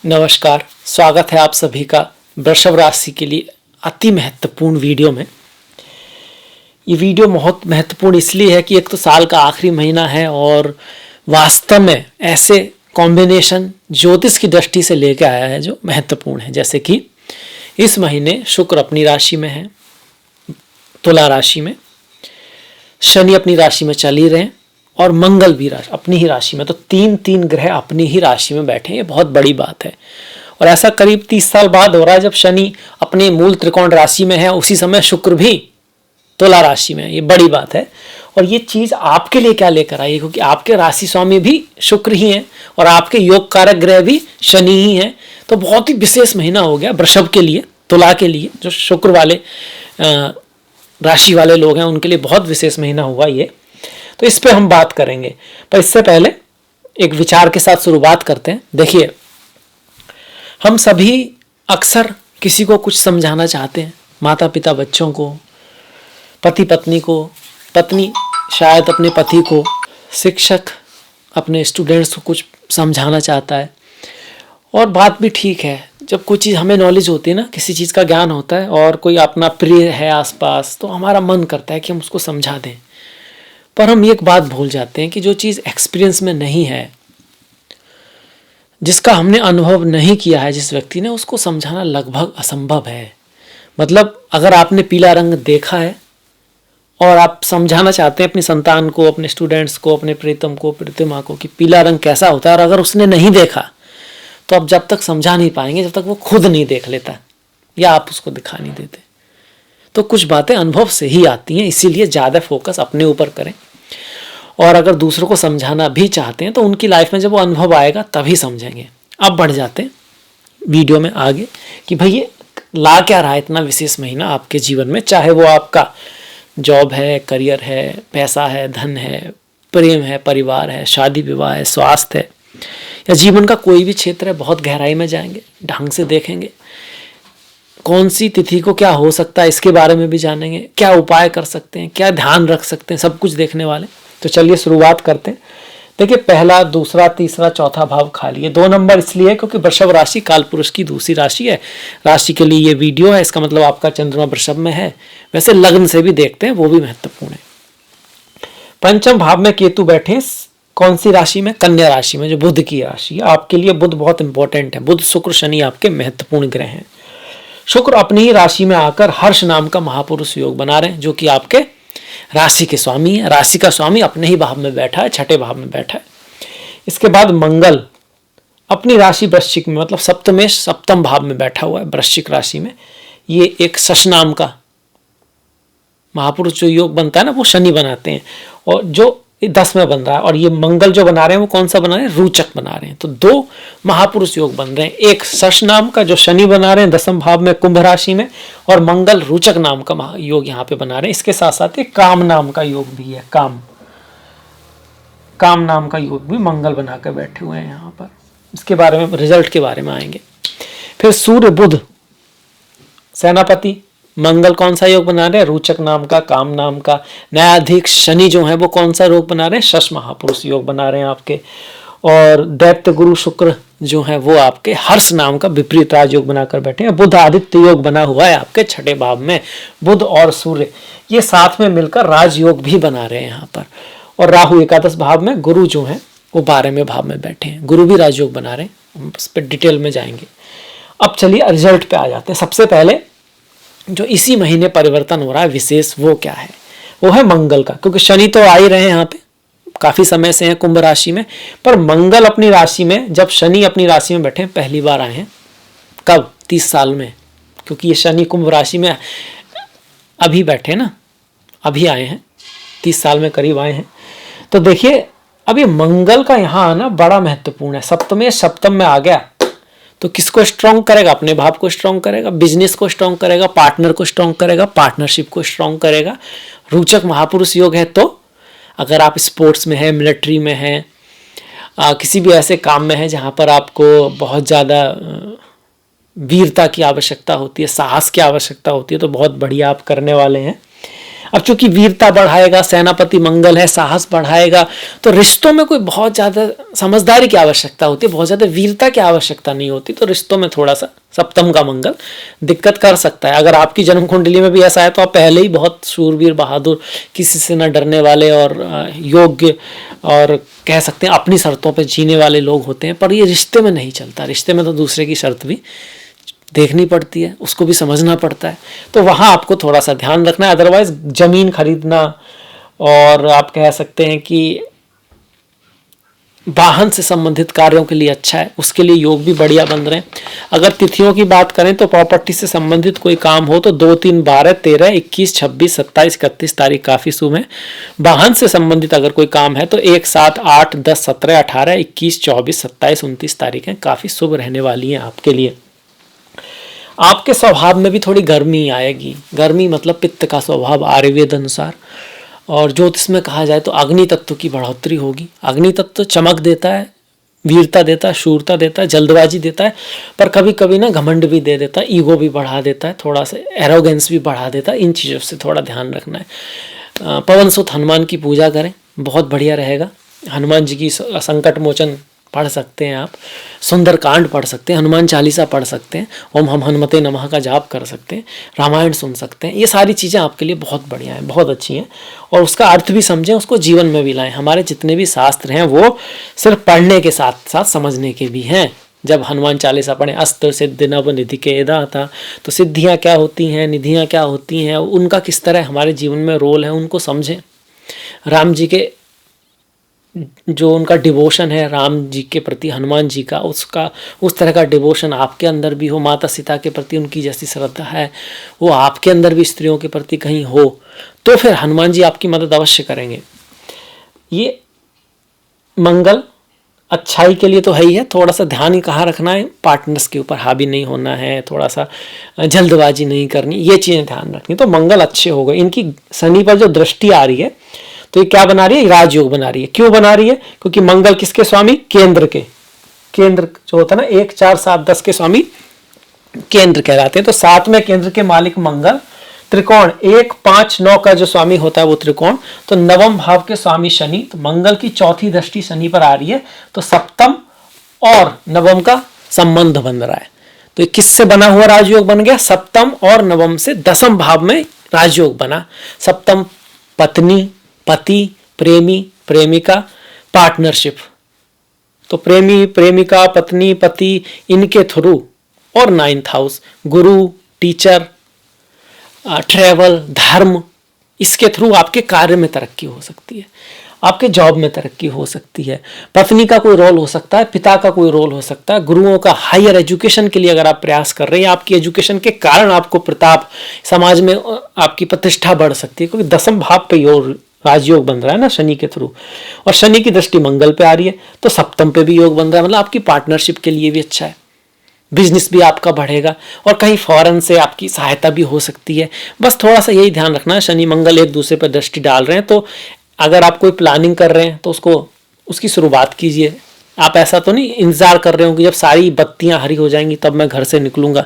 नमस्कार, स्वागत है आप सभी का वृषभ राशि के लिए अति महत्वपूर्ण वीडियो में। ये वीडियो बहुत महत्वपूर्ण इसलिए है कि एक तो साल का आखिरी महीना है और वास्तव में ऐसे कॉम्बिनेशन ज्योतिष की दृष्टि से लेकर आया है जो महत्वपूर्ण है। जैसे कि इस महीने शुक्र अपनी राशि में है, तुला राशि में, शनि अपनी राशि में चल ही रहे हैं और मंगल भी अपनी ही राशि में। तो तीन ग्रह अपनी ही राशि में बैठे, ये बहुत बड़ी बात है। और ऐसा करीब 30 साल बाद हो रहा है जब शनि अपने मूल त्रिकोण राशि में है, उसी समय शुक्र भी तुला राशि में है। ये बड़ी बात है और ये चीज आपके लिए क्या लेकर आई है, क्योंकि आपके राशि स्वामी भी शुक्र ही हैं और आपके योग कारक ग्रह भी शनि ही हैं। तो बहुत ही विशेष महीना हो गया वृषभ के लिए, तुला के लिए, जो शुक्र वाले राशि वाले लोग हैं उनके लिए बहुत विशेष महीना हुआ ये। तो इस पे हम बात करेंगे, पर इससे पहले एक विचार के साथ शुरुआत करते हैं। देखिए, हम सभी अक्सर किसी को कुछ समझाना चाहते हैं, माता पिता बच्चों को, पति पत्नी को, पत्नी शायद अपने पति को, शिक्षक अपने स्टूडेंट्स को कुछ समझाना चाहता है। और बात भी ठीक है, जब कोई चीज़ हमें नॉलेज होती है ना, किसी चीज़ का ज्ञान होता है और कोई अपना प्रिय है आसपास, तो हमारा मन करता है कि हम उसको समझा दें। पर हम एक बात भूल जाते हैं कि जो चीज़ एक्सपीरियंस में नहीं है, जिसका हमने अनुभव नहीं किया है जिस व्यक्ति ने, उसको समझाना लगभग असंभव है। मतलब अगर आपने पीला रंग देखा है और आप समझाना चाहते हैं अपनी संतान को, अपने स्टूडेंट्स को, अपने प्रीतम को, प्रीतिमा को कि पीला रंग कैसा होता है, और अगर उसने नहीं देखा तो आप जब तक समझा नहीं पाएंगे जब तक वो खुद नहीं देख लेता या आप उसको दिखा नहीं देते। तो कुछ बातें अनुभव से ही आती हैं, इसीलिए ज़्यादा फोकस अपने ऊपर करें। और अगर दूसरों को समझाना भी चाहते हैं तो उनकी लाइफ में जब वो अनुभव आएगा तभी समझेंगे। अब बढ़ जाते हैं वीडियो में आगे कि भाई ये ला क्या रहा है इतना विशेष महीना आपके जीवन में, चाहे वो आपका जॉब है, करियर है, पैसा है, धन है, प्रेम है, परिवार है, शादी विवाह है, स्वास्थ्य है, या जीवन का कोई भी क्षेत्र है। बहुत गहराई में जाएंगे, ढंग से देखेंगे, कौन सी तिथि को क्या हो सकता है इसके बारे में भी जानेंगे, क्या उपाय कर सकते हैं, क्या ध्यान रख सकते हैं, सब कुछ देखने वाले। तो चलिए शुरुआत करते हैं। देखिए, पहला, दूसरा, तीसरा, चौथा भाव खाली है। 2 नंबर इसलिए क्योंकि वृषभ राशि काल पुरुष की दूसरी राशि है। राशि के लिए ये वीडियो है, इसका मतलब आपका चंद्रमा वृषभ में है। वैसे लग्न से भी देखते हैं, वो भी महत्वपूर्ण है। पंचम भाव में केतु बैठे, कौन सी राशि में? कन्या राशि में, जो बुध की राशि है। आपके लिए बुध बहुत इंपॉर्टेंट है। बुध, शुक्र, शनि आपके महत्वपूर्ण ग्रह हैं। शुक्र अपनी ही राशि में आकर हर्ष नाम का महापुरुष योग बना रहे हैं, जो कि आपके राशि के स्वामी है। राशि का स्वामी अपने ही भाव में बैठा है, छठे भाव में बैठा है। इसके बाद मंगल अपनी राशि वृश्चिक में, मतलब सप्तमेश सप्तम भाव में बैठा हुआ है वृश्चिक राशि में। ये एक शश नाम का महापुरुष जो योग बनता है ना, वो शनि बनाते हैं, और जो 10 में बन रहा है। और ये मंगल जो बना रहे हैं वो कौन सा बना रहे हैं? रोचक बना रहे हैं। तो 2 महापुरुष योग बन रहे हैं, एक शश नाम का जो शनि बना रहे हैं 10वें भाव में कुंभ राशि में, और मंगल रोचक नाम का योग यहाँ पे बना रहे हैं। इसके साथ साथ एक काम नाम का योग भी है, काम नाम का योग भी मंगल बना कर बैठे हुए हैं यहाँ पर। इसके बारे में, रिजल्ट के बारे में आएंगे। फिर सूर्य बुध सेनापति, मंगल कौन सा योग बना रहे हैं? रोचक नाम का, काम नाम का। न्यायाधीश शनि जो है वो कौन सा योग बना रहे हैं? शश महापुरुष योग बना रहे हैं आपके। और दैत्य गुरु शुक्र जो है वो आपके हर्ष नाम का विपरीत राज योग बनाकर बैठे हैं। बुध आदित्य योग बना हुआ है आपके छठे भाव में। बुध और सूर्य ये साथ में मिलकर राजयोग भी बना रहे हैं यहाँ पर। और राहु एकादश भाव में, गुरु जो है वो 12वें भाव में बैठे हैं, गुरु भी राजयोग बना रहे हैं। हम इस पर डिटेल में जाएंगे। अब चलिए रिजल्ट पे आ जाते हैं। सबसे पहले जो इसी महीने परिवर्तन हो रहा है विशेष, वो क्या है? वो है मंगल का, क्योंकि शनि तो आ ही रहे हैं यहाँ पे, काफी समय से हैं कुंभ राशि में, पर मंगल अपनी राशि में, जब शनि अपनी राशि में बैठे पहली बार आए हैं। कब? 30 साल में, क्योंकि ये शनि कुंभ राशि में अभी बैठे ना, अभी आए हैं, 30 साल में करीब आए हैं। तो देखिए, अब ये मंगल का यहाँ आना बड़ा महत्वपूर्ण है। सप्तम में आ गया तो किसको स्ट्रॉन्ग करेगा? अपने भाव को स्ट्रॉन्ग करेगा, बिजनेस को स्ट्रॉन्ग करेगा, पार्टनर को स्ट्रॉन्ग करेगा, पार्टनरशिप को स्ट्रॉन्ग करेगा। रोचक महापुरुष योग है, तो अगर आप स्पोर्ट्स में हैं, मिलिट्री में हैं, किसी भी ऐसे काम में है जहाँ पर आपको बहुत ज़्यादा वीरता की आवश्यकता होती है, साहस की आवश्यकता होती है, तो बहुत बढ़िया आप करने वाले हैं। अब चूंकि वीरता बढ़ाएगा, सेनापति मंगल है, साहस बढ़ाएगा, तो रिश्तों में कोई बहुत ज़्यादा समझदारी की आवश्यकता होती है, बहुत ज़्यादा वीरता की आवश्यकता नहीं होती। तो रिश्तों में थोड़ा सा सप्तम का मंगल दिक्कत कर सकता है। अगर आपकी जन्म कुंडली में भी ऐसा है तो आप पहले ही बहुत शूरवीर, बहादुर, किसी से न डरने वाले और योग्य और कह सकते हैं अपनी शर्तों पर जीने वाले लोग होते हैं। पर ये रिश्ते में नहीं चलता। रिश्ते में तो दूसरे की शर्त भी देखनी पड़ती है, उसको भी समझना पड़ता है। तो वहाँ आपको थोड़ा सा ध्यान रखना है। अदरवाइज जमीन खरीदना और आप कह सकते हैं कि वाहन से संबंधित कार्यों के लिए अच्छा है, उसके लिए योग भी बढ़िया बन रहे हैं। अगर तिथियों की बात करें तो प्रॉपर्टी से संबंधित कोई काम हो तो 2, 3, 12, 13, 21, 26, 27, 31 तारीख काफ़ी शुभ है। वाहन से संबंधित अगर कोई काम है तो 1, 7, 8, 10, 17, 18, 21, 24, 27, 29 तारीखें काफ़ी शुभ रहने वाली हैं आपके लिए। आपके स्वभाव में भी थोड़ी गर्मी आएगी। गर्मी मतलब पित्त का स्वभाव आयुर्वेद अनुसार, और ज्योतिष में कहा जाए तो अग्नि तत्व की बढ़ोतरी होगी। अग्नि तत्व चमक देता है, वीरता देता है, शूरता देता है, जल्दबाजी देता है, पर कभी कभी ना घमंड भी दे देता है, ईगो भी बढ़ा देता है, थोड़ा सा एरोगेंस भी बढ़ा देता है। इन चीज़ों से थोड़ा ध्यान रखना है। पवन सुत हनुमान की पूजा करें, बहुत बढ़िया रहेगा। हनुमान जी की संकट मोचन पढ़ सकते हैं आप, सुंदरकांड पढ़ सकते हैं, हनुमान चालीसा पढ़ सकते हैं, ओम हम हनुमते नमः का जाप कर सकते हैं, रामायण सुन सकते हैं। ये सारी चीज़ें आपके लिए बहुत बढ़िया हैं, बहुत अच्छी हैं। और उसका अर्थ भी समझें, उसको जीवन में भी लाएं। हमारे जितने भी शास्त्र हैं वो सिर्फ पढ़ने के साथ साथ समझने के भी हैं। जब हनुमान चालीसा पढ़ें, अस्त्र सिद्धि नव निधि के दाता, तो सिद्धियाँ क्या होती हैं, निधियाँ क्या होती हैं, उनका किस तरह हमारे जीवन में रोल है, उनको समझें। राम जी के जो उनका डिवोशन है राम जी के प्रति, हनुमान जी का, उसका उस तरह का डिवोशन आपके अंदर भी हो। माता सीता के प्रति उनकी जैसी श्रद्धा है वो आपके अंदर भी स्त्रियों के प्रति कहीं हो, तो फिर हनुमान जी आपकी मदद अवश्य करेंगे। ये मंगल अच्छाई के लिए तो है ही है। थोड़ा सा ध्यान ही कहाँ रखना है, पार्टनर्स के ऊपर हावी नहीं होना है, थोड़ा सा जल्दबाजी नहीं करनी, ये चीज़ें ध्यान रखनी। तो मंगल अच्छे हो गए। इनकी शनि पर जो दृष्टि आ रही है तो ये क्या बना रही है, राजयोग बना रही है। क्यों बना रही है? क्योंकि मंगल किसके स्वामी? केंद्र के। केंद्र जो होता है ना 1, 4, 7, 10 के स्वामी केंद्र कहलाते हैं। तो 7 में केंद्र के मालिक मंगल, त्रिकोण 1, 5, 9 का जो स्वामी होता है वो त्रिकोण, तो नवम भाव के स्वामी शनि। तो मंगल की चौथी दृष्टि शनि पर आ रही है, तो सप्तम और नवम का संबंध बन रहा है। तो किससे बना हुआ राजयोग बन गया? सप्तम और नवम से 10वें भाव में राजयोग बना। सप्तम पत्नी, पति, प्रेमी, प्रेमिका, पार्टनरशिप। तो प्रेमी, प्रेमिका, पत्नी, पति, इनके थ्रू, और 9th हाउस गुरु, टीचर, ट्रैवल, धर्म, इसके थ्रू आपके कार्य में तरक्की हो सकती है, आपके जॉब में तरक्की हो सकती है। पत्नी का कोई रोल हो सकता है, पिता का कोई रोल हो सकता है, गुरुओं का हायर एजुकेशन के लिए अगर आप प्रयास कर रहे हैं, आपकी एजुकेशन के कारण आपको प्रताप, समाज में आपकी प्रतिष्ठा बढ़ सकती है, क्योंकि 10वें भाव पे योग राजयोग बन रहा है ना शनि के थ्रू, और शनि की दृष्टि मंगल पे आ रही है, तो सप्तम पे भी योग बन रहा है। मतलब आपकी पार्टनरशिप के लिए भी अच्छा है, बिजनेस भी आपका बढ़ेगा, और कहीं फॉरेन से आपकी सहायता भी हो सकती है। बस थोड़ा सा यही ध्यान रखना है, शनि मंगल एक दूसरे पर दृष्टि डाल रहे हैं, तो अगर आप कोई प्लानिंग कर रहे हैं तो उसकी शुरुआत कीजिए। आप ऐसा तो नहीं इंतजार कर रहे हो कि जब सारी बत्तियां हरी हो जाएंगी तब मैं घर से निकलूंगा,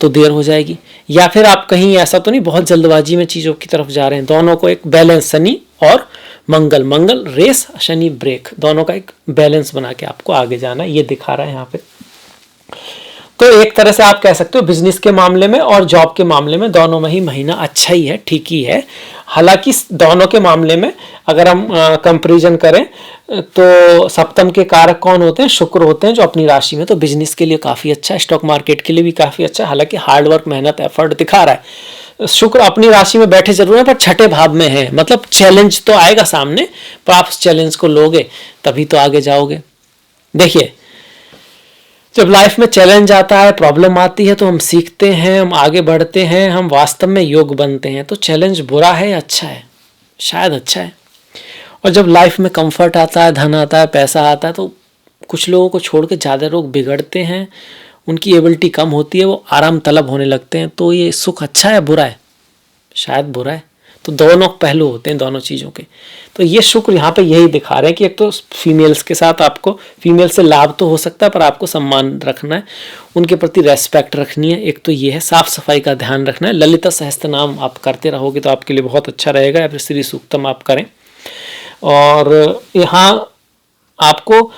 तो देर हो जाएगी। या फिर आप कहीं ऐसा तो नहीं बहुत जल्दबाजी में चीज़ों की तरफ जा रहे हैं। दोनों को एक बैलेंस, शनि और मंगल, मंगल रेस, शनि ब्रेक, दोनों का एक बैलेंस बना के आपको आगे जाना है, ये दिखा रहा है यहाँ पे। तो एक तरह से आप कह सकते हो बिजनेस के मामले में और जॉब के मामले में दोनों में ही महीना अच्छा ही है, ठीक ही है। हालांकि दोनों के मामले में अगर हम कंपैरिजन करें तो सप्तम के कारक कौन होते हैं? शुक्र होते हैं, जो अपनी राशि में, तो बिजनेस के लिए काफ़ी अच्छा है, स्टॉक मार्केट के लिए भी काफ़ी अच्छा है। हालांकि हार्डवर्क, मेहनत, एफर्ट दिखा रहा है। शुक्र अपनी राशि में बैठे जरूर है, पर छठे भाव में है, मतलब चैलेंज तो आएगा सामने, पर आप उस चैलेंज को लोगे तभी तो आगे जाओगे। देखिए, जब लाइफ में चैलेंज आता है, प्रॉब्लम आती है, तो हम सीखते हैं, हम आगे बढ़ते हैं, हम वास्तव में योग बनते हैं। तो चैलेंज बुरा है या अच्छा है? शायद अच्छा है। और जब लाइफ में कंफर्ट आता है, धन आता है, पैसा आता है, तो कुछ लोगों को छोड़ के ज़्यादा लोग बिगड़ते हैं, उनकी एबिलिटी कम होती है, वो आराम तलब होने लगते हैं। तो ये सुख अच्छा है बुरा है? शायद बुरा है। तो दोनों पहलू होते हैं दोनों चीज़ों के। तो ये शुक्र यहाँ पे यही दिखा रहे हैं कि एक तो फीमेल्स के साथ आपको, फीमेल से लाभ तो हो सकता है पर आपको सम्मान रखना है, उनके प्रति रेस्पेक्ट रखनी है। एक तो ये है, साफ सफाई का ध्यान रखना है। ललिता सहस्त्रनाम आप करते रहोगे तो आपके लिए बहुत अच्छा रहेगा, या फिर श्री सूक्तम आप करें। और यहाँ आपको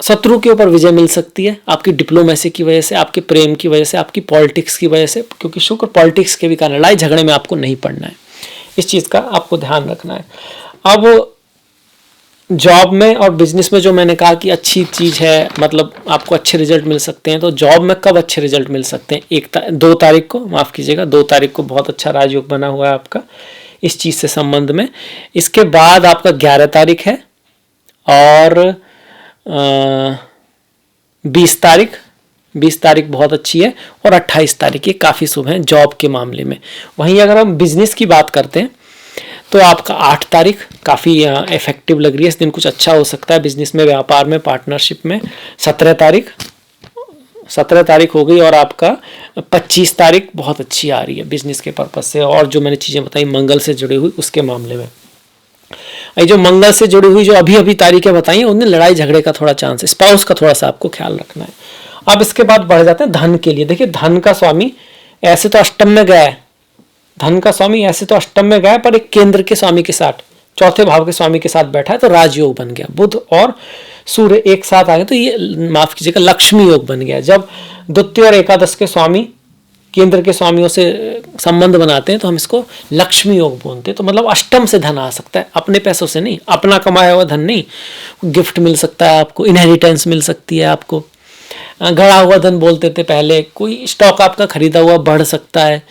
शत्रु के ऊपर विजय मिल सकती है, आपकी डिप्लोमेसी की वजह से, आपके प्रेम की वजह से, आपकी पॉलिटिक्स की वजह से, क्योंकि शुक्र पॉलिटिक्स के भी कारण लड़ाई झगड़े में आपको नहीं पड़ना है, इस चीज़ का आपको ध्यान रखना है। अब जॉब में और बिजनेस में जो मैंने कहा कि अच्छी चीज़ है, मतलब आपको अच्छे रिजल्ट मिल सकते हैं, तो जॉब में कब अच्छे रिजल्ट मिल सकते हैं? 2 तारीख को, माफ़ कीजिएगा, 2 तारीख को बहुत अच्छा राजयोग बना हुआ है आपका इस चीज़ से संबंध में। इसके बाद आपका 11 तारीख है और 20 तारीख बहुत अच्छी है, और 28 तारीख ये काफ़ी शुभ है जॉब के मामले में। वहीं अगर हम बिजनेस की बात करते हैं तो आपका 8 तारीख काफ़ी इफेक्टिव लग रही है, इस दिन कुछ अच्छा हो सकता है बिजनेस में, व्यापार में, पार्टनरशिप में। 17 तारीख हो गई, और आपका 25 तारीख बहुत अच्छी आ रही है बिजनेस के पर्पज से, और जो मैंने चीज़ें बताई मंगल से जुड़ी हुई उसके मामले में। ये जो मंगल से जुड़ी हुई जो अभी अभी तारीखें बताई हैं, उनमें लड़ाई झगड़े का थोड़ा चांस है, स्पाउस का थोड़ा सा आपको ख्याल रखना है। अब इसके बाद बढ़ जाते हैं धन के लिए। देखिए, धन का स्वामी ऐसे तो अष्टम में गया है, धन का स्वामी ऐसे तो अष्टम में गया है, पर एक केंद्र के स्वामी के साथ, चौथे भाव के स्वामी के साथ बैठा है, तो राजयोग बन गया। बुध और सूर्य एक साथ आ गए तो ये माफ कीजिएगा लक्ष्मी योग बन गया। जब द्वितीय और एकादश के स्वामी केंद्र के स्वामियों से संबंध बनाते हैं तो हम इसको लक्ष्मी योग बोलते हैं। तो मतलब अष्टम से धन आ सकता है, अपने पैसों से नहीं, अपना कमाया हुआ धन नहीं, गिफ्ट मिल सकता है आपको, इनहेरिटेंस मिल सकती है आपको, गड़ा हुआ धन बोलते थे पहले, कोई स्टॉक आपका खरीदा हुआ बढ़ सकता है,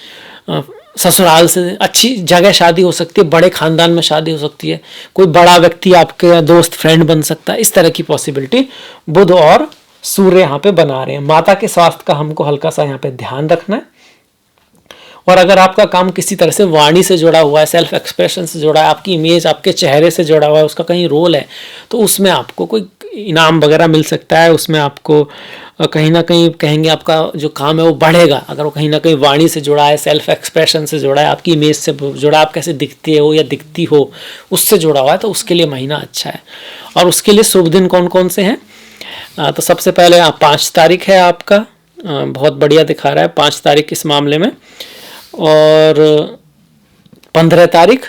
ससुराल से अच्छी जगह शादी हो सकती है, बड़े खानदान में शादी हो सकती है, कोई बड़ा व्यक्ति आपके दोस्त फ्रेंड बन सकता है, इस तरह की पॉसिबिलिटी बुध और सूर्य यहाँ पे बना रहे हैं। माता के स्वास्थ्य का हमको हल्का सा यहाँ पे ध्यान रखना है। और अगर आपका काम किसी तरह से वाणी से जुड़ा हुआ है, सेल्फ एक्सप्रेशन से जुड़ा है, आपकी इमेज आपके चेहरे से जुड़ा हुआ है, उसका कहीं रोल है, तो उसमें आपको कोई इनाम वगैरह मिल सकता है। उसमें आपको कहीं ना कहीं कहेंगे आपका जो काम है वो बढ़ेगा, अगर वो कहीं ना कहीं वाणी से जुड़ा है, सेल्फ एक्सप्रेशन से जुड़ा है, आपकी इमेज से जुड़ा, आप कैसे दिखते हो या दिखती हो उससे जुड़ा हुआ है, तो उसके लिए महीना अच्छा है। और उसके लिए शुभ दिन कौन कौन से हैं? तो सबसे पहले 5 तारीख है आपका, बहुत बढ़िया दिखा रहा है 5 तारीख इस मामले में। और 15 तारीख,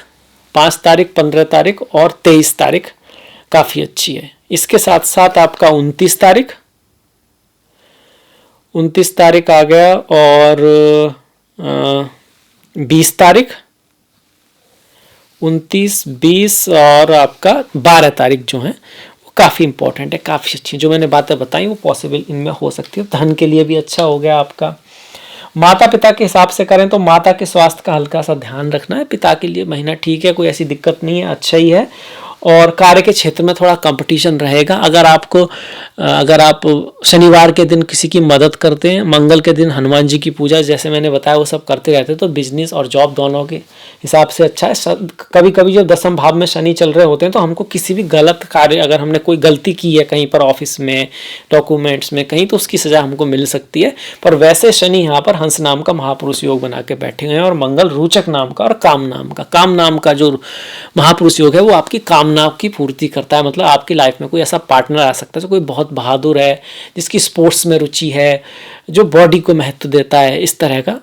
5 तारीख, 15 तारीख और 23 तारीख काफ़ी अच्छी है। इसके साथ साथ आपका 29 तारीख आ गया, और 20 तारीख, 29, 20 और आपका 12 तारीख जो है वो काफ़ी इंपॉर्टेंट है, काफ़ी अच्छी। जो मैंने बातें बताई वो पॉसिबल इनमें हो सकती है। धन के लिए भी अच्छा हो गया आपका। माता पिता के हिसाब से करें तो माता के स्वास्थ्य का हल्का सा ध्यान रखना है। पिता के लिए महीना ठीक है, कोई ऐसी दिक्कत नहीं है, अच्छा ही है। और कार्य के क्षेत्र में थोड़ा कंपटीशन रहेगा। अगर आप शनिवार के दिन किसी की मदद करते हैं, मंगल के दिन हनुमान जी की पूजा जैसे मैंने बताया वो सब करते रहते हैं, तो बिजनेस और जॉब दोनों के हिसाब से अच्छा है। कभी कभी जब 10वें भाव में शनि चल रहे होते हैं तो हमको किसी भी गलत कार्य, अगर हमने कोई गलती की है कहीं पर ऑफिस में, डॉक्यूमेंट्स में कहीं, तो उसकी सजा हमको मिल सकती है। पर वैसे शनि यहाँ पर हंस नाम का महापुरुष योग बना के बैठे हुए हैं, और मंगल रोचक नाम का और काम नाम का जो महापुरुष योग है वो आपकी कामना की पूर्ति करता है। मतलब आपकी लाइफ में कोई ऐसा पार्टनर आ सकता है जो कोई बहुत बहादुर है, जिसकी स्पोर्ट्स में रुचि है, जो बॉडी को महत्व देता है, इस तरह का,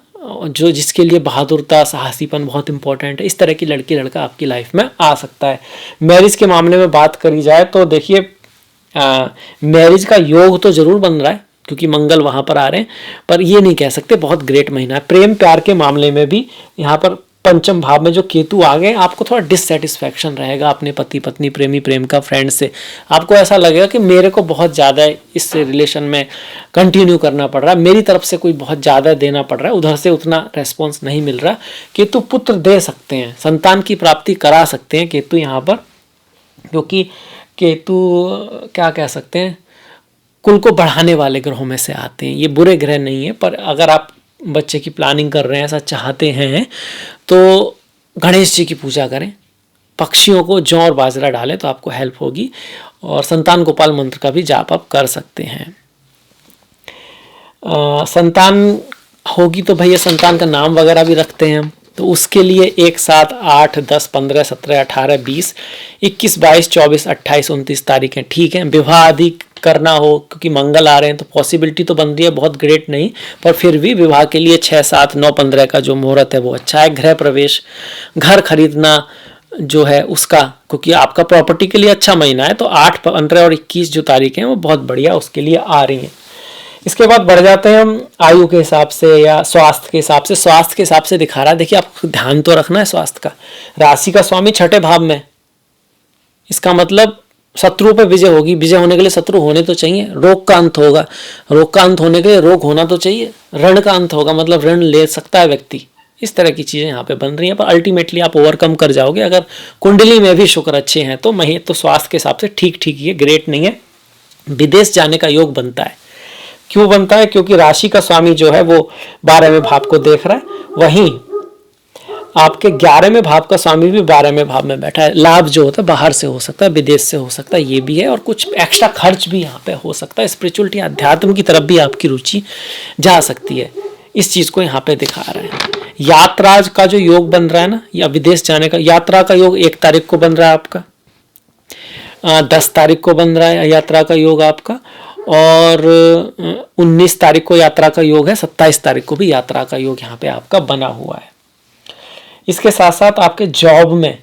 जो जिसके लिए बहादुरता, साहसीपन बहुत इंपॉर्टेंट है, इस तरह की लड़की लड़का आपकी लाइफ में आ सकता है। मैरिज के मामले में बात करी जाए तो देखिए, मैरिज का योग तो जरूर बन रहा है क्योंकि मंगल वहां पर आ रहे हैं, पर ये नहीं कह सकते बहुत ग्रेट महीना है। प्रेम प्यार के मामले में भी यहाँ पर 5वें भाव में जो केतु आ गए, आपको थोड़ा डिससेटिस्फैक्शन रहेगा अपने पति पत्नी, प्रेमी प्रेमिका, फ्रेंड से। आपको ऐसा लगेगा कि मेरे को बहुत ज़्यादा इस रिलेशन में कंटिन्यू करना पड़ रहा है, मेरी तरफ से कोई बहुत ज़्यादा देना पड़ रहा है, उधर से उतना रेस्पॉन्स नहीं मिल रहा। केतु पुत्र दे सकते हैं, संतान की प्राप्ति करा सकते हैं केतु यहाँ पर, क्योंकि केतु क्या कह सकते हैं, कुल को बढ़ाने वाले ग्रहों में से आते हैं। ये बुरे ग्रह नहीं है, पर अगर आप बच्चे की प्लानिंग कर रहे हैं, ऐसा चाहते हैं, तो गणेश जी की पूजा करें, पक्षियों को जौ और बाजरा डालें तो आपको हेल्प होगी। और संतान गोपाल मंत्र का भी जाप आप कर सकते हैं। संतान होगी तो भैया संतान का नाम वगैरह भी रखते हैं हम, तो उसके लिए 1, 7, 8, 10, 15, 17, 18, 20, 21, 22, 24, 28, 29 तारीखें ठीक है। विवाह आदि करना हो, क्योंकि मंगल आ रहे हैं तो पॉसिबिलिटी तो बन रही है, बहुत ग्रेट नहीं, पर फिर भी विवाह के लिए 6, 7, 9, 15 का जो मुहूर्त है वो अच्छा है। गृह प्रवेश, घर खरीदना जो है उसका, क्योंकि आपका प्रॉपर्टी के लिए अच्छा महीना है, तो 8, 15 और 21 जो तारीखें हैं वो बहुत बढ़िया उसके लिए आ रही हैं। इसके बाद बढ़ जाते हैं हम आयु के हिसाब से या स्वास्थ्य के हिसाब से। स्वास्थ्य के हिसाब से दिखा रहा है, देखिए आपको ध्यान तो रखना है स्वास्थ्य का। राशि का स्वामी 6ठे भाव में, इसका मतलब शत्रु पे विजय होगी। विजय होने के लिए शत्रु होने तो चाहिए, रोग का अंत होगा, रोग का अंत होने के लिए रोग होना तो चाहिए, ऋण का अंत होगा, मतलब ऋण ले सकता है व्यक्ति। इस तरह की चीजें यहाँ पे बन रही हैं, पर अल्टीमेटली आप ओवरकम कर जाओगे अगर कुंडली में भी शुक्र अच्छे हैं तो। मही तो स्वास्थ्य के हिसाब से ठीक ठीक ही है, ग्रेट नहीं है। विदेश जाने का योग बनता है। क्यों बनता है? क्योंकि राशि का स्वामी जो है वो 12वें भाव को देख रहा है, वहीं आपके 11वें भाव का स्वामी भी 12वें भाव में बैठा है। लाभ जो होता है बाहर से हो सकता है, विदेश से हो सकता है, ये भी है, और कुछ एक्स्ट्रा खर्च भी यहाँ पे हो सकता है। स्पिरिचुअलिटी, अध्यात्म की तरफ भी आपकी रुचि जा सकती है, इस चीज को यहाँ पे दिखा रहा है। यात्रा का जो योग बन रहा है ना, या विदेश जाने का, यात्रा का योग 1 तारीख को बन रहा है आपका, 10 तारीख को बन रहा है यात्रा का योग आपका, और 19 तारीख को यात्रा का योग है, 27 तारीख को भी यात्रा का योग यहाँ पे आपका बना हुआ है। इसके साथ साथ आपके जॉब में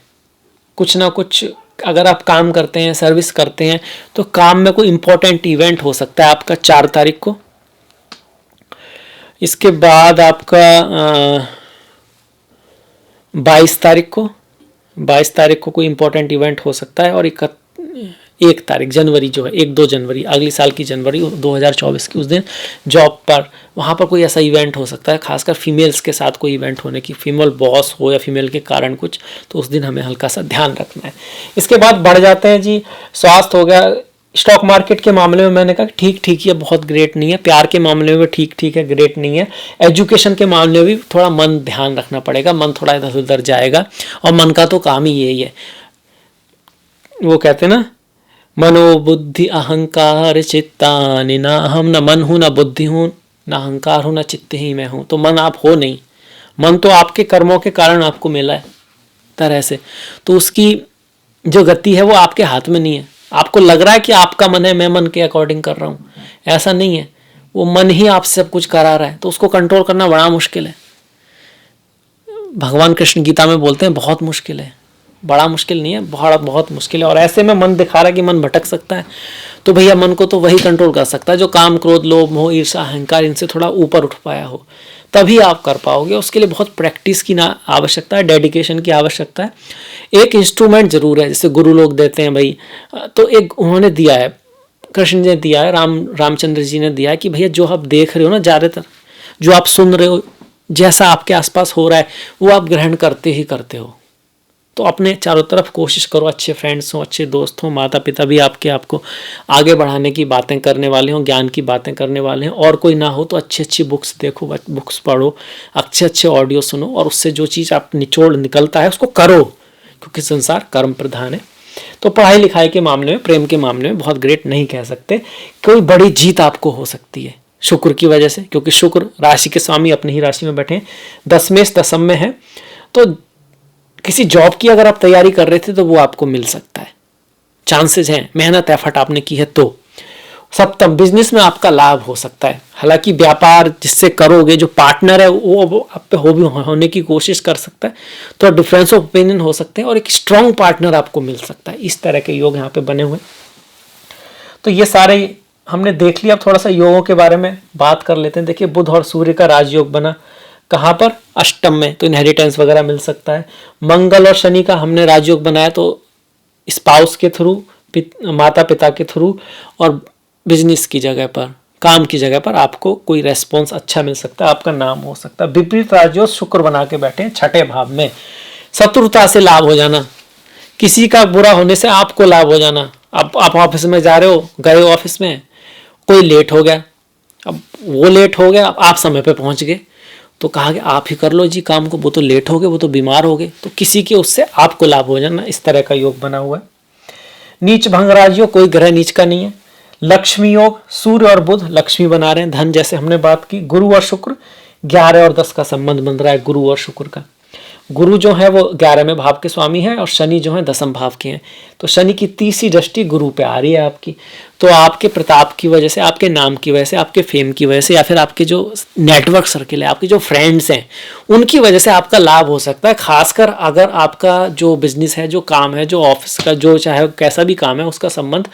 कुछ ना कुछ, अगर आप काम करते हैं, सर्विस करते हैं, तो काम में कोई इंपॉर्टेंट इवेंट हो सकता है आपका 4 तारीख को। इसके बाद आपका 22 तारीख को, 22 तारीख को कोई इंपॉर्टेंट इवेंट हो सकता है, और 1 तारीख जनवरी जो है, 1-2 जनवरी, अगली साल की जनवरी 2024 की, उस दिन जॉब पर, वहाँ पर कोई ऐसा इवेंट हो सकता है, खासकर फीमेल्स के साथ कोई इवेंट होने की, फीमेल बॉस हो या फीमेल के कारण कुछ, तो उस दिन हमें हल्का सा ध्यान रखना है। इसके बाद बढ़ जाते हैं जी, स्वास्थ्य हो गया। स्टॉक मार्केट के मामले में मैंने कहा ठीक ठीक है, बहुत ग्रेट नहीं है। प्यार के मामले में ठीक ठीक है, ग्रेट नहीं है। एजुकेशन के मामले में भी थोड़ा मन ध्यान रखना पड़ेगा, मन थोड़ा इधर उधर जाएगा, और मन का तो काम ही यही है। वो कहते हैं ना, मनोबुद्धि अहंकार चित्तानि, ना हम, न मन हूं, न बुद्धि हूं, न अहंकार हूं, न चित्त ही मैं हूं। तो मन आप हो नहीं, मन तो आपके कर्मों के कारण आपको मिला है तरह से, तो उसकी जो गति है वो आपके हाथ में नहीं है। आपको लग रहा है कि आपका मन है, मैं मन के अकॉर्डिंग कर रहा हूं, ऐसा नहीं है। वो मन ही आपसे सब कुछ करा रहा है, तो उसको कंट्रोल करना बड़ा मुश्किल है। भगवान कृष्ण गीता में बोलते हैं बहुत मुश्किल है, बड़ा मुश्किल नहीं है, बहुत मुश्किल है। और ऐसे में मन दिखा रहा है कि मन भटक सकता है, तो भैया मन को तो वही कंट्रोल कर सकता है जो काम, क्रोध, लोभ, मोह, ईर्ष्या, अहंकार इनसे थोड़ा ऊपर उठ पाया हो, तभी आप कर पाओगे। उसके लिए बहुत प्रैक्टिस की ना आवश्यकता है, डेडिकेशन की आवश्यकता है। एक इंस्ट्रूमेंट जरूर है, जैसे गुरु लोग देते हैं भाई, तो एक उन्होंने दिया है, कृष्ण ने दिया है, रामचंद्र जी ने दिया है, कि भैया जो आप देख रहे हो ना, ज़्यादातर जो आप सुन रहे हो, जैसा आपके आसपास हो रहा है, वो आप ग्रहण करते ही करते हो। तो अपने चारों तरफ कोशिश करो, अच्छे फ्रेंड्स हो, अच्छे दोस्त हो, माता पिता भी आपको आगे बढ़ाने की बातें करने वाले हों, ज्ञान की बातें करने वाले हैं, और कोई ना हो तो अच्छी अच्छी बुक्स देखो, बुक्स पढ़ो, अच्छे अच्छे ऑडियो सुनो, और उससे जो चीज़ आप निचोड़ निकलता है उसको करो, क्योंकि संसार कर्म प्रधान है। तो पढ़ाई लिखाई के मामले में, प्रेम के मामले में बहुत ग्रेट नहीं कह सकते, कोई बड़ी जीत आपको हो सकती है शुक्र की वजह से, क्योंकि शुक्र राशि के स्वामी अपनी ही राशि में बैठे हैं, 10वें दशम में है। तो किसी जॉब की अगर आप तैयारी कर रहे थे तो वो आपको मिल सकता है, चांसेस हैं, मेहनत एफर्ट आपने की है तो। सप्तम, बिजनेस में आपका लाभ हो सकता है। हालांकि व्यापार जिससे करोगे, जो पार्टनर है वो आप पे होने की कोशिश कर सकता है, तो डिफरेंस ऑफ ओपिनियन हो सकते हैं, और एक स्ट्रॉन्ग पार्टनर आपको मिल सकता है। इस तरह के योग यहाँ पे बने हुए। तो ये सारे हमने देख लिया। अब थोड़ा सा योगों के बारे में बात कर लेते हैं। देखिए, बुध और सूर्य का राजयोग बना कहाँ पर? अष्टम में, तो इनहेरिटेंस वगैरह मिल सकता है। मंगल और शनि का हमने राजयोग बनाया, तो स्पाउस के थ्रू, माता पिता के थ्रू, और बिजनेस की जगह पर, काम की जगह पर आपको कोई रेस्पॉन्स अच्छा मिल सकता है, आपका नाम हो सकता है। विपरीत राजयोग शुक्र बना के बैठे हैं 6ठे भाव में। शत्रुता से लाभ हो जाना, किसी का बुरा होने से आपको लाभ हो जाना। अब आप ऑफिस में जा रहे हो, गए ऑफिस में, कोई लेट हो गया, अब वो लेट हो गया, आप समय पे पहुंच गए, तो कहा कि आप ही कर लो जी काम को, वो तो लेट हो गए, वो तो बीमार हो गए, तो किसी के उससे आपको लाभ हो जाना, इस तरह का योग बना हुआ है। नीच भंग राजयोग, कोई ग्रह नीच का नहीं है। लक्ष्मी योग, सूर्य और बुध लक्ष्मी बना रहे हैं, धन जैसे हमने बात की। गुरु और शुक्र, 11 और 10 का संबंध बन रहा है गुरु और शुक्र का। गुरु जो है वो 11वें भाव के स्वामी है और शनि जो है 10वें भाव के हैं। तो शनि की तीसरी दृष्टि गुरु पे आ रही है आपकी। तो आपके प्रताप की वजह से, आपके नाम की वजह से, आपके फेम की वजह से, या फिर आपके जो नेटवर्क सर्किल है, आपके जो फ्रेंड्स हैं, उनकी वजह से आपका लाभ हो सकता है। खासकर अगर आपका जो बिजनेस है, जो काम है, जो ऑफिस का, जो चाहे कैसा भी काम है, उसका संबंध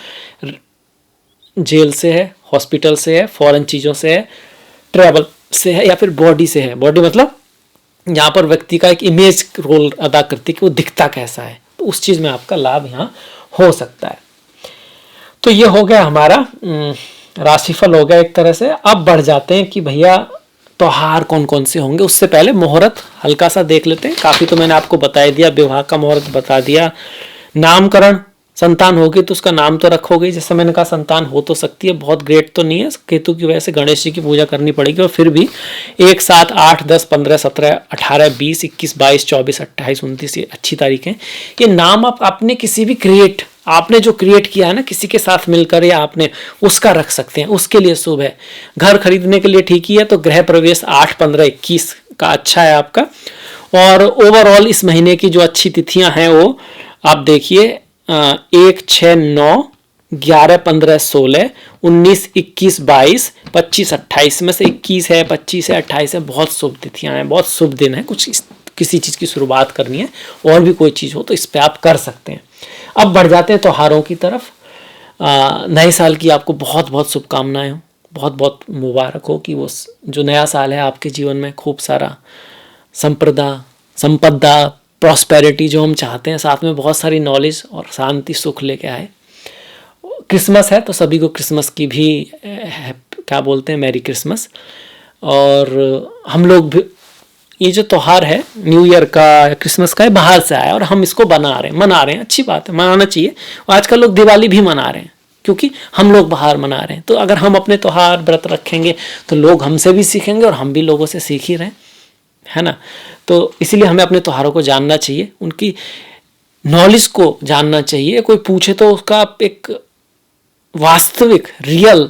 जेल से है, हॉस्पिटल से है, फॉरेन चीज़ों से है, ट्रैवल से है, या फिर बॉडी से है। बॉडी मतलब यहाँ पर व्यक्ति का एक इमेज रोल अदा करती है कि वो दिखता कैसा है, तो उस चीज़ में आपका लाभ यहाँ हो सकता है। तो ये हो गया हमारा राशिफल हो गया एक तरह से। अब बढ़ जाते हैं कि भैया त्योहार कौन कौन से होंगे। उससे पहले मुहूर्त हल्का सा देख लेते हैं। काफ़ी तो मैंने आपको बता दिया, विवाह का मुहूर्त बता दिया, नामकरण, संतान होगी तो उसका नाम तो रखोगे। जैसे मैंने कहा संतान हो तो सकती है, बहुत ग्रेट तो नहीं है, केतु की वजह से गणेश जी की पूजा करनी पड़ेगी। और फिर भी 1, 7, 8, 10, 15, 17, 18, 20, 21, 22, 24, 28, 29 ये अच्छी तारीख है। ये नाम आप आपने किसी भी आपने जो क्रिएट किया है ना किसी के साथ मिलकर, या आपने उसका रख सकते हैं, उसके लिए शुभ है। घर खरीदने के लिए ठीक ही है। तो गृह प्रवेश 8, 15, 21 का अच्छा है आपका। और ओवरऑल इस महीने की जो अच्छी तिथियां हैं वो आप देखिए 1, 6, 9, 11, 15, 16, 19, 21, 22, 25, 28 में से 21 है, 25 है, 28 है। बहुत शुभ तिथियां हैं, बहुत शुभ दिन है। किसी चीज़ की शुरुआत करनी है और भी कोई चीज़ हो तो इस पर आप कर सकते हैं। अब बढ़ जाते हैं त्योहारों की तरफ। नए साल की आपको बहुत बहुत शुभकामनाएं हो, बहुत बहुत मुबारक हो कि वो जो नया साल है आपके जीवन में खूब सारा संपदा, प्रॉस्पेरिटी जो हम चाहते हैं, साथ में बहुत सारी नॉलेज और शांति, सुख लेके आए। क्रिसमस है तो सभी को क्रिसमस की भी क्या बोलते हैं, मैरी क्रिसमस। और हम लोग भी ये जो त्यौहार है न्यू ईयर का, क्रिसमस का, है बाहर से आया और हम इसको मना रहे हैं। अच्छी बात है, मनाना चाहिए। आजकल लोग दिवाली भी मना रहे हैं क्योंकि हम लोग बाहर मना रहे हैं। तो अगर हम अपने त्यौहार व्रत रखेंगे तो लोग हमसे भी सीखेंगे और हम भी लोगों से सीख ही रहे हैं, है ना। तो इसीलिए हमें अपने त्योहारों को जानना चाहिए, उनकी नॉलेज को जानना चाहिए। कोई पूछे तो उसका एक वास्तविक रियल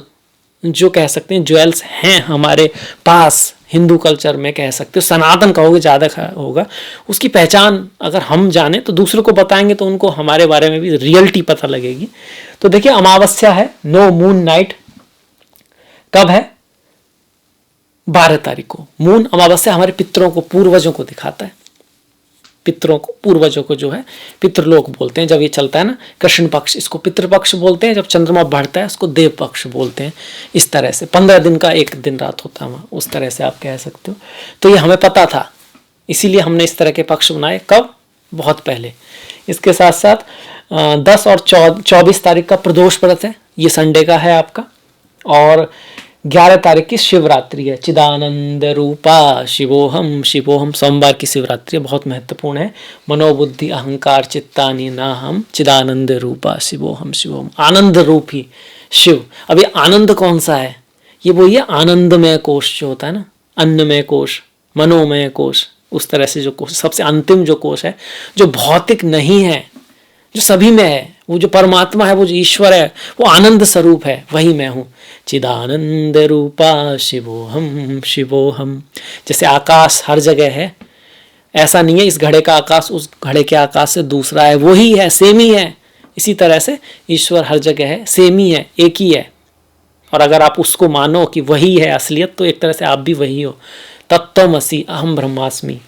जो कह सकते हैं ज्वेल्स हैं हमारे पास, हिंदू कल्चर में कह सकते हो, सनातन कहोगे ज़्यादा होगा, उसकी पहचान अगर हम जाने तो दूसरों को बताएंगे तो उनको हमारे बारे में भी रियलिटी पता लगेगी। तो देखिए अमावस्या है, नो मून नाइट कब है, 12 तारीख को। मून अमावस्या हमारे पितरों को, पूर्वजों को दिखाता है। पितरों को, पूर्वजों को जो है पितृलोक बोलते हैं। जब ये चलता है ना कृष्ण पक्ष, इसको पितृपक्ष बोलते हैं। जब चंद्रमा बढ़ता है उसको देव पक्ष बोलते हैं। इस तरह से 15 दिन का एक दिन रात होता है, उस तरह से आप कह सकते हो। तो ये हमें पता था, इसीलिए हमने इस तरह के पक्ष बनाए। कब? बहुत पहले। इसके साथ साथ 10 और 24 तारीख का प्रदोष व्रत है, ये संडे का है आपका। और 11 तारीख की शिवरात्रि है, चिदानंद रूपा शिवोहम शिवोहम, सोमवार की शिवरात्रि बहुत महत्वपूर्ण है। मनोबुद्धि अहंकार चित्तानि नाहम चिदानंद रूपा शिवोहम शिवोहम, आनंद रूप ही शिव। अब ये आनंद कौन सा है? ये वो ये आनंदमय कोश जो होता है ना, अन्नमय कोश, मनोमय कोश, उस तरह से जो कोश, सबसे अंतिम जो कोश है, जो भौतिक नहीं है, जो सभी में है, वो जो परमात्मा है, वो जो ईश्वर है, वो आनंद स्वरूप है, वही मैं हूँ। चिदानंद रूपा शिवोहम शिवोहम। जैसे आकाश हर जगह है, ऐसा नहीं है इस घड़े का आकाश उस घड़े के आकाश से दूसरा है, वो ही है, सेम ही है। इसी तरह से ईश्वर हर जगह है, सेम ही है, एक ही है। और अगर आप उसको मानो कि वही है असलियत, तो एक तरह से आप भी वही हो। तत्त्वमसि अहम ब्रह्मास्मि।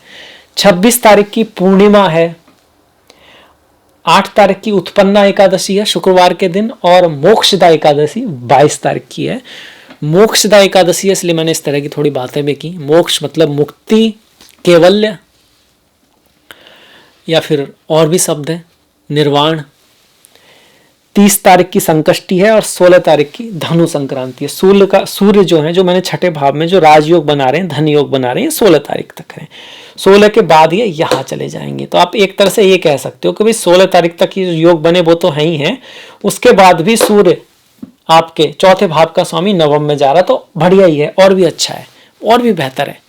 26 तारीख की पूर्णिमा है, 8 तारीख की उत्पन्ना एकादशी है शुक्रवार के दिन, और मोक्षदा एकादशी 22 तारीख की है। मोक्षदा एकादशी है इसलिए मैंने इस तरह की थोड़ी बातें भी की। मोक्ष मतलब मुक्ति, कैवल्य, या फिर और भी शब्द है, निर्वाण। 30 तारीख की संकष्टी है और 16 तारीख की धनु संक्रांति है। सूर्य जो है, जो मैंने छठे भाव में जो राजयोग बना रहे हैं, धन योग बना रहे हैं, 16 तारीख तक है। 16 के बाद ये यहाँ चले जाएंगे। तो आप एक तरह से ये कह सकते हो कि भाई 16 तारीख तक ये योग बने वो तो है ही हैं, उसके बाद भी सूर्य आपके चौथे भाव का स्वामी नवम में जा रहा, तो बढ़िया ही है, और भी अच्छा है, और भी बेहतर है।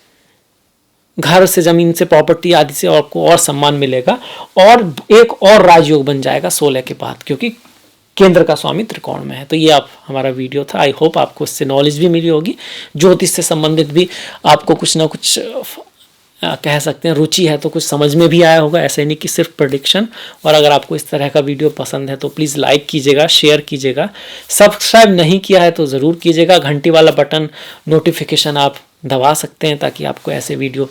घर से, जमीन से, प्रॉपर्टी आदि से आपको और सम्मान मिलेगा, और एक और राजयोग बन जाएगा 16 के बाद, क्योंकि केंद्र का स्वामी त्रिकोण में है। तो ये आप हमारा वीडियो था, आई होप आपको इससे नॉलेज भी मिली होगी, ज्योतिष से संबंधित भी आपको कुछ ना कुछ कह सकते हैं रुचि है तो कुछ समझ में भी आया होगा, ऐसे नहीं कि सिर्फ प्रेडिक्शन। और अगर आपको इस तरह का वीडियो पसंद है तो प्लीज़ लाइक कीजिएगा, शेयर कीजिएगा, सब्सक्राइब नहीं किया है तो ज़रूर कीजिएगा, घंटी वाला बटन नोटिफिकेशन आप दबा सकते हैं ताकि आपको ऐसे वीडियो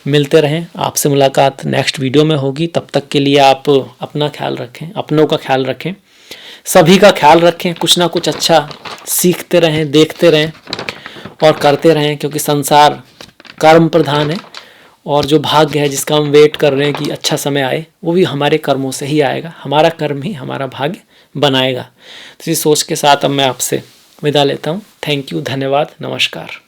मिलते रहें। आपसे मुलाकात नेक्स्ट वीडियो में होगी, तब तक के लिए आप अपना ख्याल रखें, अपनों का ख्याल रखें, सभी का ख्याल रखें, कुछ ना कुछ अच्छा सीखते रहें, देखते रहें और करते रहें, क्योंकि संसार कर्म प्रधान है और जो भाग्य है जिसका हम वेट कर रहे हैं कि अच्छा समय आए, वो भी हमारे कर्मों से ही आएगा, हमारा कर्म ही हमारा भाग्य बनाएगा। तो इस सोच के साथ अब मैं आपसे विदा लेता हूँ। थैंक यू, धन्यवाद, नमस्कार।